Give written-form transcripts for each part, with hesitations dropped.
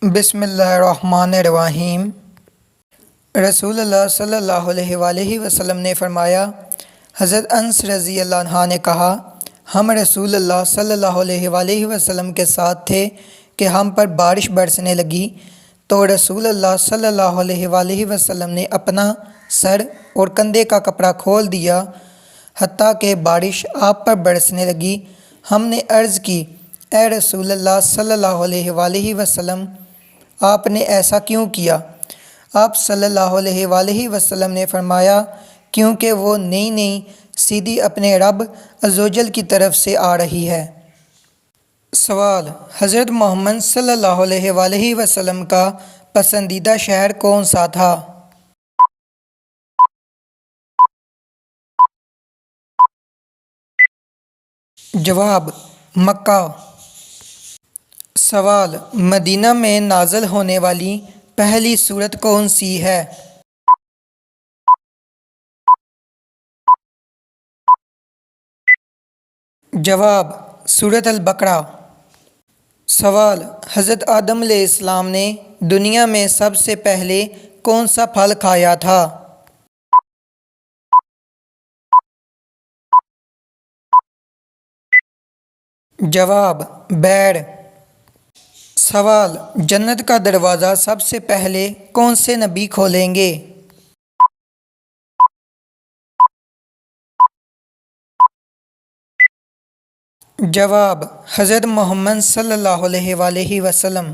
بسم اللہ الرحمن الرحیم۔ رسول اللہ صلی اللہ علیہ وآلہ وسلم نے فرمایا، حضرت انس رضی اللہ عنہ نے کہا، ہم رسول اللہ صلی اللہ علیہ وآلہ وسلم کے ساتھ تھے کہ ہم پر بارش برسنے لگی تو رسول اللہ صلی اللہ علیہ وآلہ وسلم نے اپنا سر اور کندھے کا کپڑا کھول دیا حتیٰ کہ بارش آپ پر برسنے لگی۔ ہم نے عرض کی، اے رسول اللہ صلی اللہ علیہ وآلہ وسلم، آپ نے ایسا کیوں کیا؟ آپ صلی اللہ علیہ وآلہ وسلم نے فرمایا، کیونکہ وہ نئی نئی سیدھی اپنے رب عزوجل کی طرف سے آ رہی ہے۔ سوال: حضرت محمد صلی اللہ علیہ وآلہ وسلم کا پسندیدہ شہر کون سا تھا؟ جواب: مکہ۔ سوال: مدینہ میں نازل ہونے والی پہلی سورت کون سی ہے؟ جواب: سورۃ البقرہ۔ سوال: حضرت آدم علیہ السلام نے دنیا میں سب سے پہلے کون سا پھل کھایا تھا؟ جواب: بیر۔ سوال: جنت کا دروازہ سب سے پہلے کون سے نبی کھولیں گے؟ جواب: حضرت محمد صلی اللہ علیہ وآلہ وسلم۔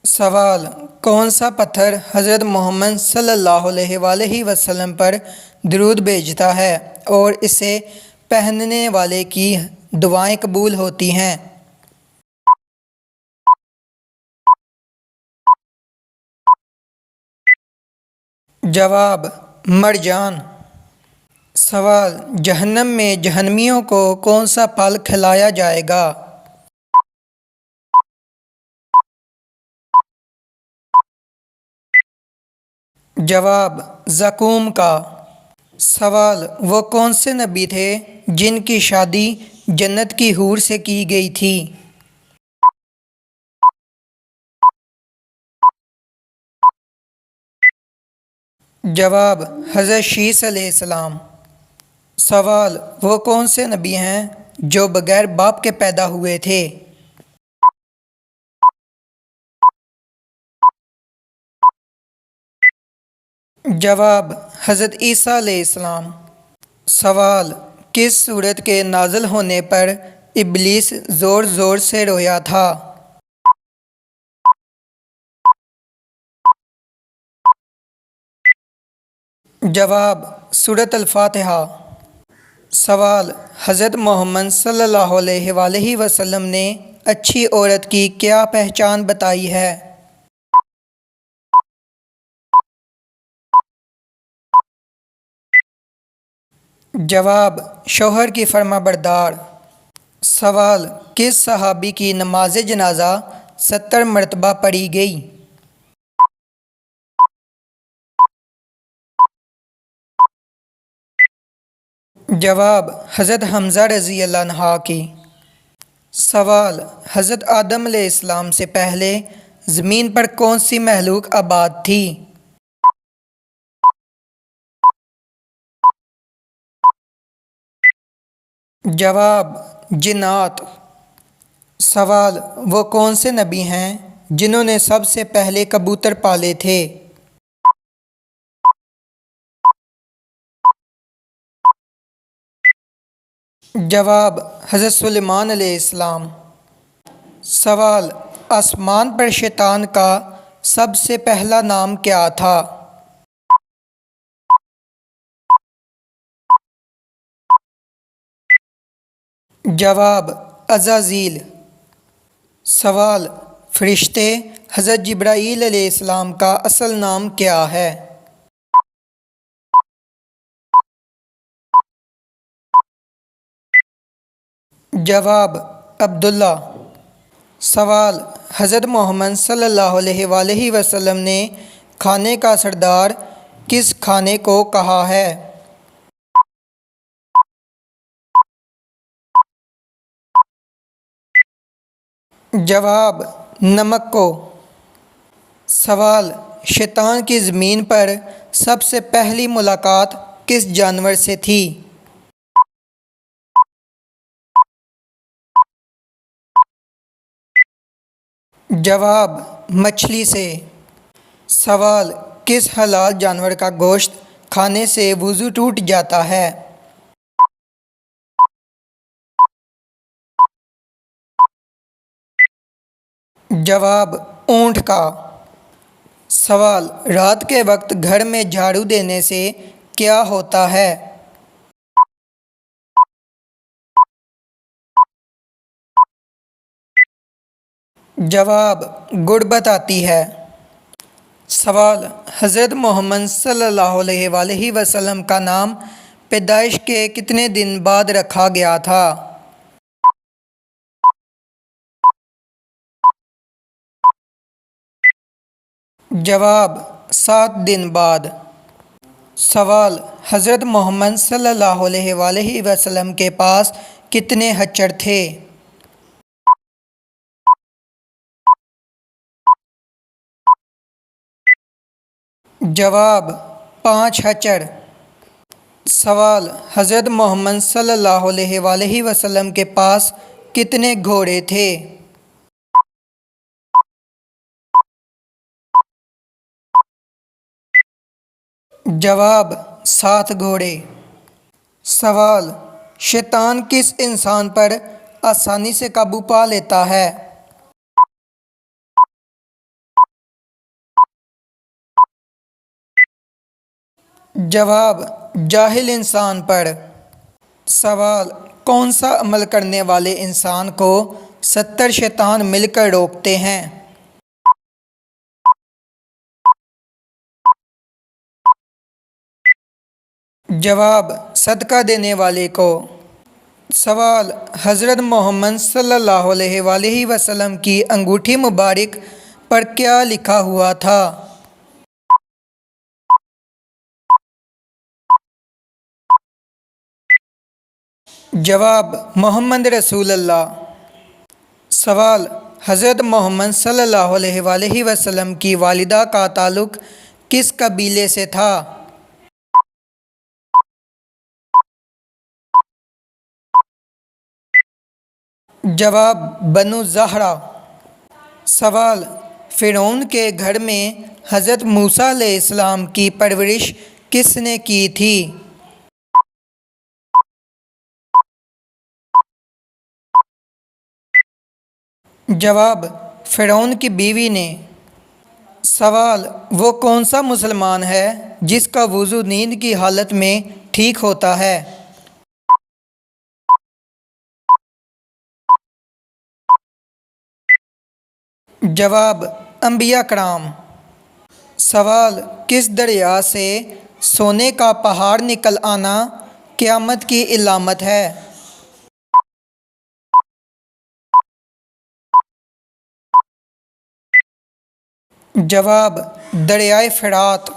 سوال: کون سا پتھر حضرت محمد صلی اللہ علیہ وآلہ وسلم پر درود بھیجتا ہے اور اسے پہننے والے کی دعائیں قبول ہوتی ہیں؟ جواب: مرجان۔ سوال: جہنم میں جہنمیوں کو کون سا پھل کھلایا جائے گا؟ جواب: زقوم کا۔ سوال: وہ کون سے نبی تھے جن کی شادی جنت کی حور سے کی گئی تھی؟ جواب: حضرت شیس علیہ السلام۔ سوال: وہ کون سے نبی ہیں جو بغیر باپ کے پیدا ہوئے تھے؟ جواب: حضرت عیسیٰ علیہ السلام۔ سوال: کس سورت کے نازل ہونے پر ابلیس زور زور سے رویا تھا؟ جواب: سورۃ الفاتحہ۔ سوال: حضرت محمد صلی اللہ علیہ وآلہ وسلم نے اچھی عورت کی کیا پہچان بتائی ہے؟ جواب: شوہر کی فرما بردار۔ سوال: کس صحابی کی نماز جنازہ 70 مرتبہ پڑھی گئی؟ جواب: حضرت حمزہ رضی اللہ عنہ کی۔ سوال: حضرت آدم علیہ السلام سے پہلے زمین پر کون سی مخلوق آباد تھی؟ جواب: جنات۔ سوال: وہ کون سے نبی ہیں جنہوں نے سب سے پہلے کبوتر پالے تھے؟ جواب: حضرت سلیمان علیہ السلام۔ سوال: آسمان پر شیطان کا سب سے پہلا نام کیا تھا؟ جواب: عزازیل۔ سوال: فرشتے حضرت جبرائیل علیہ السلام کا اصل نام کیا ہے؟ جواب: عبداللہ۔ سوال: حضرت محمد صلی اللہ علیہ وآلہ وسلم نے کھانے کا سردار کس کھانے کو کہا ہے؟ جواب: نمک کو۔ سوال: شیطان کی زمین پر سب سے پہلی ملاقات کس جانور سے تھی؟ جواب: مچھلی سے۔ سوال: کس حلال جانور کا گوشت کھانے سے وضو ٹوٹ جاتا ہے؟ جواب: اونٹ کا۔ سوال: رات کے وقت گھر میں جھاڑو دینے سے کیا ہوتا ہے؟ جواب: غربت آتی ہے۔ سوال: حضرت محمد صلی اللہ علیہ وآلہ وسلم کا نام پیدائش کے کتنے دن بعد رکھا گیا تھا؟ جواب: 7 دن بعد۔ سوال: حضرت محمد صلی اللہ علیہ وآلہ وسلم کے پاس کتنے خچر تھے؟ جواب: 5 خچر۔ سوال: حضرت محمد صلی اللہ علیہ وآلہ وسلم کے پاس کتنے گھوڑے تھے؟ جواب: 7 گھوڑے۔ سوال: شیطان کس انسان پر آسانی سے قابو پا لیتا ہے؟ جواب: جاہل انسان پر۔ سوال: کون سا عمل کرنے والے انسان کو 70 شیطان مل کر روکتے ہیں؟ جواب: صدقہ دینے والے کو۔ سوال: حضرت محمد صلی اللہ علیہ وآلہ وسلم کی انگوٹھی مبارک پر کیا لکھا ہوا تھا؟ جواب: محمد رسول اللہ۔ سوال: حضرت محمد صلی اللہ علیہ وآلہ وسلم کی والدہ کا تعلق کس قبیلے سے تھا؟ جواب: بنو زہرہ۔ سوال: فرعون کے گھر میں حضرت موسیٰ علیہ السلام کی پرورش کس نے کی تھی؟ جواب: فرعون کی بیوی نے۔ سوال: وہ کون سا مسلمان ہے جس کا وضو نیند کی حالت میں ٹھیک ہوتا ہے؟ جواب: انبیاء کرام۔ سوال: کس دریا سے سونے کا پہاڑ نکل آنا قیامت کی علامت ہے؟ جواب: دریائے فرات۔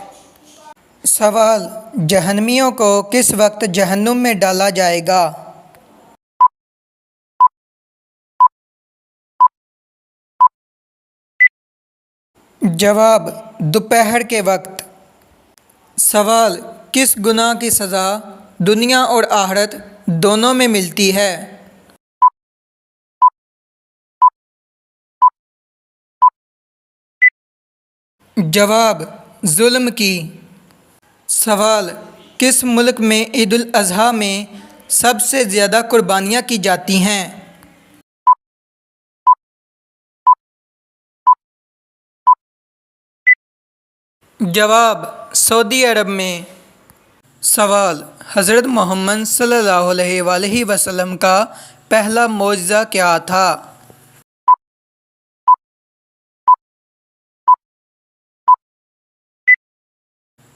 سوال: جہنمیوں کو کس وقت جہنم میں ڈالا جائے گا؟ جواب: دوپہر کے وقت۔ سوال: کس گناہ کی سزا دنیا اور آخرت دونوں میں ملتی ہے؟ جواب: ظلم کی۔ سوال: کس ملک میں عید الاضحیٰ میں سب سے زیادہ قربانیاں کی جاتی ہیں؟ جواب: سعودی عرب میں۔ سوال: حضرت محمد صلی اللہ علیہ وآلہ وسلم کا پہلا معجزہ کیا تھا؟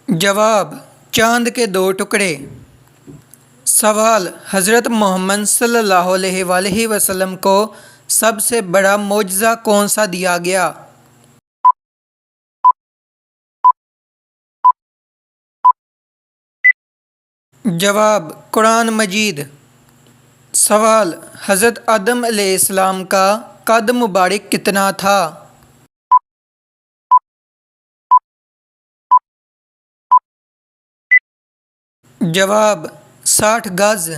جواب: چاند کے 2 ٹکڑے۔ سوال: حضرت محمد صلی اللہ علیہ وآلہ وسلم کو سب سے بڑا معجزہ کون سا دیا گیا؟ جواب: قرآن مجید۔ سوال: حضرت آدم علیہ السلام کا قد مبارک کتنا تھا؟ جواب 60 گز۔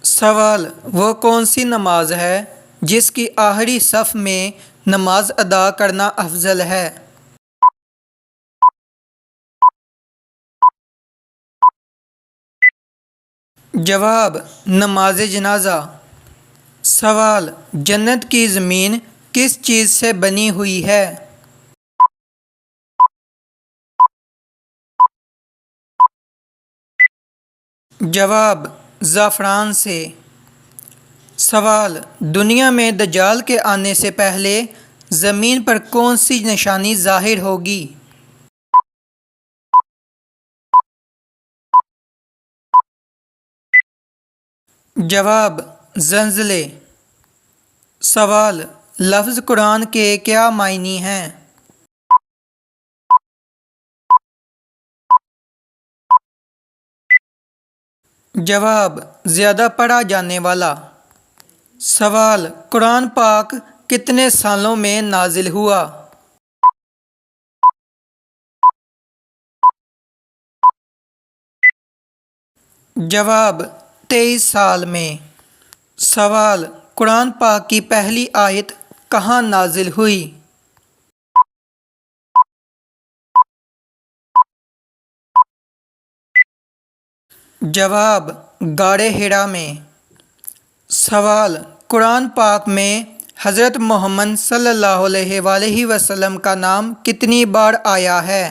سوال وہ کون سی نماز ہے جس کی آخری صف میں نماز ادا کرنا افضل ہے؟ جواب نماز جنازہ۔ سوال جنت کی زمین کس چیز سے بنی ہوئی ہے؟ جواب زعفران سے۔ سوال دنیا میں دجال کے آنے سے پہلے زمین پر کون سی نشانی ظاہر ہوگی؟ جواب زلزلے۔ سوال لفظ قرآن کے کیا معنی ہیں؟ جواب زیادہ پڑھا جانے والا۔ سوال قرآن پاک کتنے سالوں میں نازل ہوا؟ جواب 23 سال میں۔ سوال قرآن پاک کی پہلی آیت کہاں نازل ہوئی؟ جواب غار حرا میں۔ سوال قرآن پاک میں حضرت محمد صلی اللہ علیہ وآلہ وسلم کا نام کتنی بار آیا ہے؟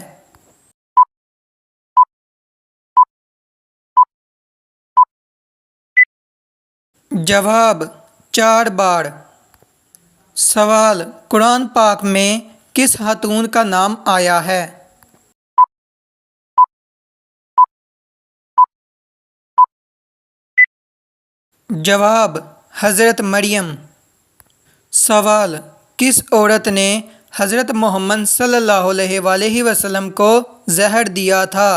جواب 4 بار۔ سوال قرآن پاک میں کس خاتون کا نام آیا ہے؟ جواب حضرت مریم۔ سوال کس عورت نے حضرت محمد صلی اللہ علیہ وآلہ وسلم کو زہر دیا تھا؟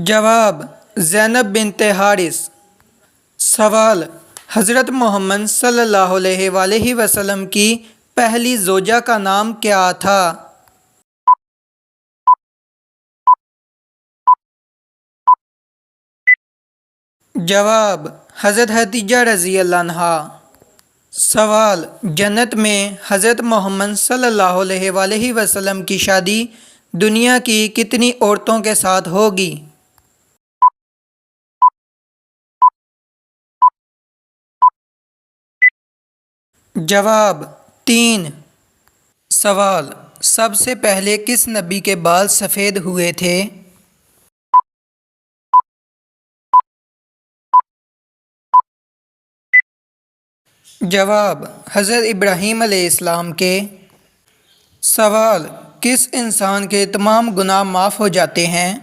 جواب زینب بنت حارث۔ سوال حضرت محمد صلی اللہ علیہ وآلہ وسلم کی پہلی زوجہ کا نام کیا تھا؟ جواب حضرت خدیجہ رضی اللہ عنہا۔ سوال جنت میں حضرت محمد صلی اللہ علیہ وآلہ وسلم کی شادی دنیا کی کتنی عورتوں کے ساتھ ہوگی؟ جواب 3۔ سوال سب سے پہلے کس نبی کے بال سفید ہوئے تھے؟ جواب حضرت ابراہیم علیہ السلام کے۔ سوال کس انسان کے تمام گناہ معاف ہو جاتے ہیں؟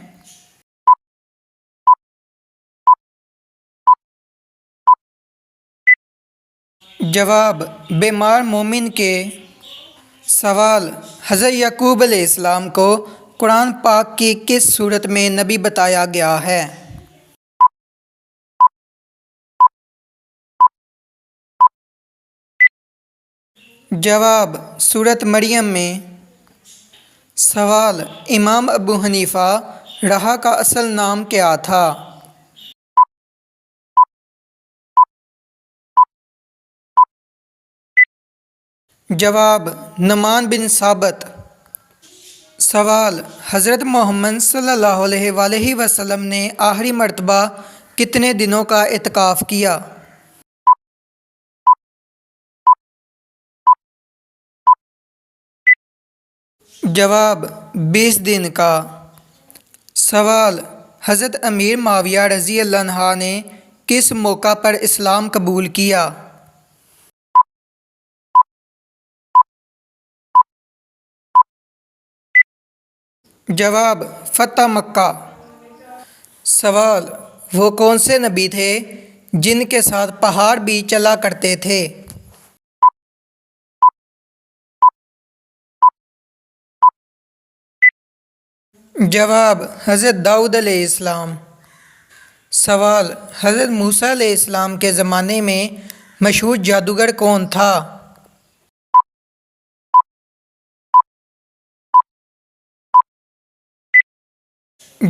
جواب بیمار مومن کے۔ سوال حضرت یعقوب علیہ السلام کو قرآن پاک کی کس صورت میں نبی بتایا گیا ہے؟ جواب سورۃ مریم میں۔ سوال امام ابو حنیفہ رحا کا اصل نام کیا تھا؟ جواب نعمان بن ثابت۔ سوال حضرت محمد صلی اللہ علیہ وآلہ وسلم نے آخری مرتبہ کتنے دنوں کا اعتکاف کیا؟ جواب 20 دن کا۔ سوال حضرت امیر معاویہ رضی اللہ عنہ نے کس موقع پر اسلام قبول کیا؟ جواب فتح مکہ۔ سوال وہ کون سے نبی تھے جن کے ساتھ پہاڑ بھی چلا کرتے تھے؟ جواب حضرت داؤد علیہ السلام۔ سوال حضرت موسیٰ علیہ السلام کے زمانے میں مشہور جادوگر کون تھا؟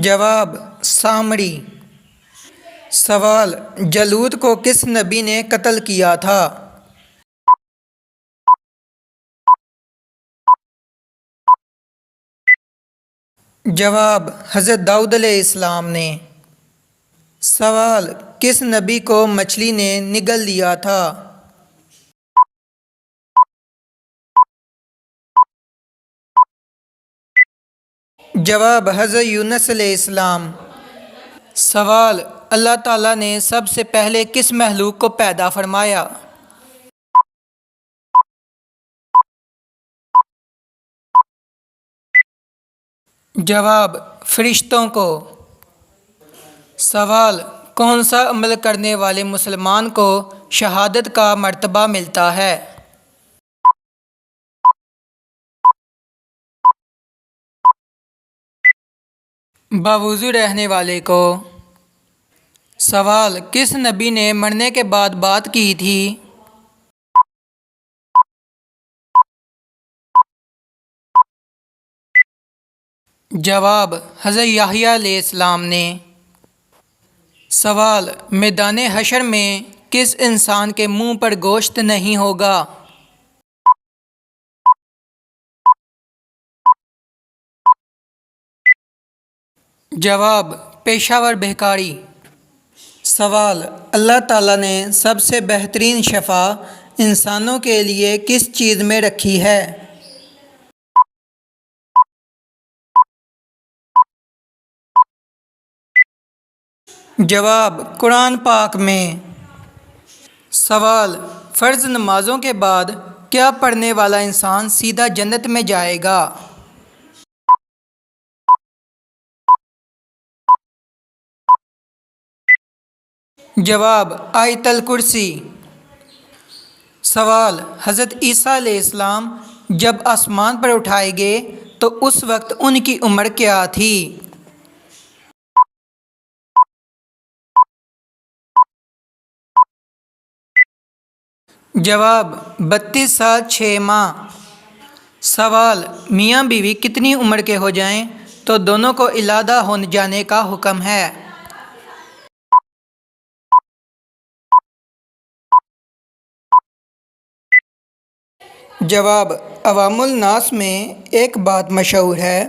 جواب سامری۔ سوال جالوت کو کس نبی نے قتل کیا تھا؟ جواب حضرت داؤد علیہ السلام نے۔ سوال کس نبی کو مچھلی نے نگل لیا تھا؟ جواب حضرت یونس علیہ السلام۔ سوال اللہ تعالیٰ نے سب سے پہلے کس مخلوق کو پیدا فرمایا؟ جواب فرشتوں کو۔ سوال کون سا عمل کرنے والے مسلمان کو شہادت کا مرتبہ ملتا ہے؟ باوضو رہنے والے کو۔ سوال کس نبی نے مرنے کے بعد بات کی تھی؟ جواب حضرت یحییٰ علیہ السلام نے۔ سوال میدان حشر میں کس انسان کے منہ پر گوشت نہیں ہوگا؟ جواب پیشہ ور بھکاری۔ سوال اللہ تعالیٰ نے سب سے بہترین شفا انسانوں کے لیے کس چیز میں رکھی ہے؟ جواب قرآن پاک میں۔ سوال فرض نمازوں کے بعد کیا پڑھنے والا انسان سیدھا جنت میں جائے گا؟ جواب آیت الکرسی۔ سوال حضرت عیسیٰ علیہ السلام جب آسمان پر اٹھائے گئے تو اس وقت ان کی عمر کیا تھی؟ جواب 32 سال 6 ماہ۔ سوال میاں بیوی کتنی عمر کے ہو جائیں تو دونوں کو علادہ ہو جانے کا حکم ہے؟ جواب عوام الناس میں ایک بات مشہور ہے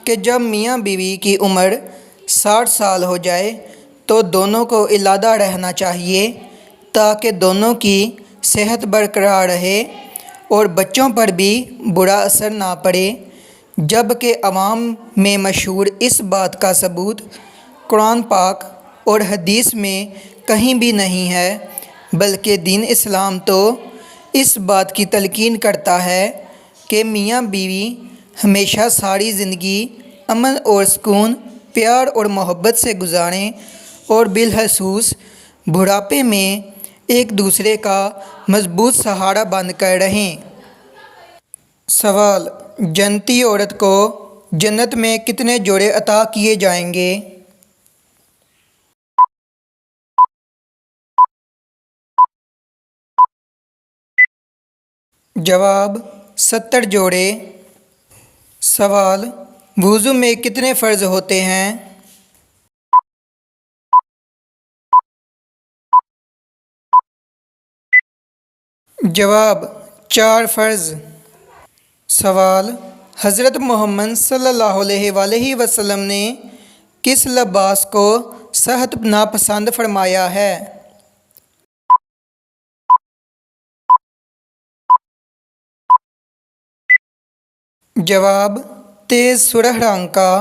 کہ جب میاں بیوی کی عمر 60 سال ہو جائے تو دونوں کو علادہ رہنا چاہیے تاکہ دونوں کی صحت برقرار رہے اور بچوں پر بھی برا اثر نہ پڑے، جبکہ عوام میں مشہور اس بات کا ثبوت قرآن پاک اور حدیث میں کہیں بھی نہیں ہے، بلکہ دین اسلام تو اس بات کی تلقین کرتا ہے کہ میاں بیوی ہمیشہ ساری زندگی امن اور سکون، پیار اور محبت سے گزاریں اور بالخصوص بڑھاپے میں ایک دوسرے کا مضبوط سہارا بن کر رہیں۔ سوال جنتی عورت کو جنت میں کتنے جوڑے عطا کیے جائیں گے؟ جواب 70 جوڑے۔ سوال وضو میں کتنے فرض ہوتے ہیں؟ جواب 4 فرض۔ سوال حضرت محمد صلی اللہ علیہ وآلہ وسلم نے کس لباس کو سخت ناپسند فرمایا ہے؟ جواب تیز سرخ رنگ کا۔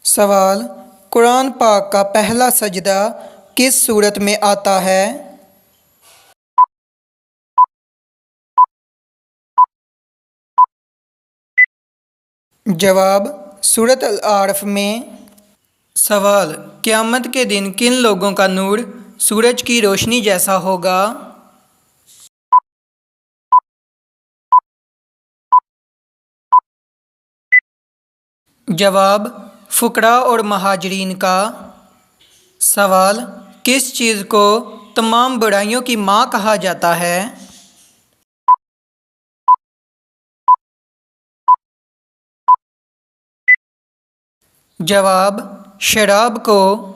سوال قرآن پاک کا پہلا سجدہ کس صورت میں آتا ہے؟ جواب سورۃ الاعراف میں۔ سوال قیامت کے دن کن لوگوں کا نور سورج کی روشنی جیسا ہوگا؟ جواب فقراء اور مہاجرین کا۔ سوال کس چیز کو تمام برائیوں کی ماں کہا جاتا ہے؟ جواب: شراب کو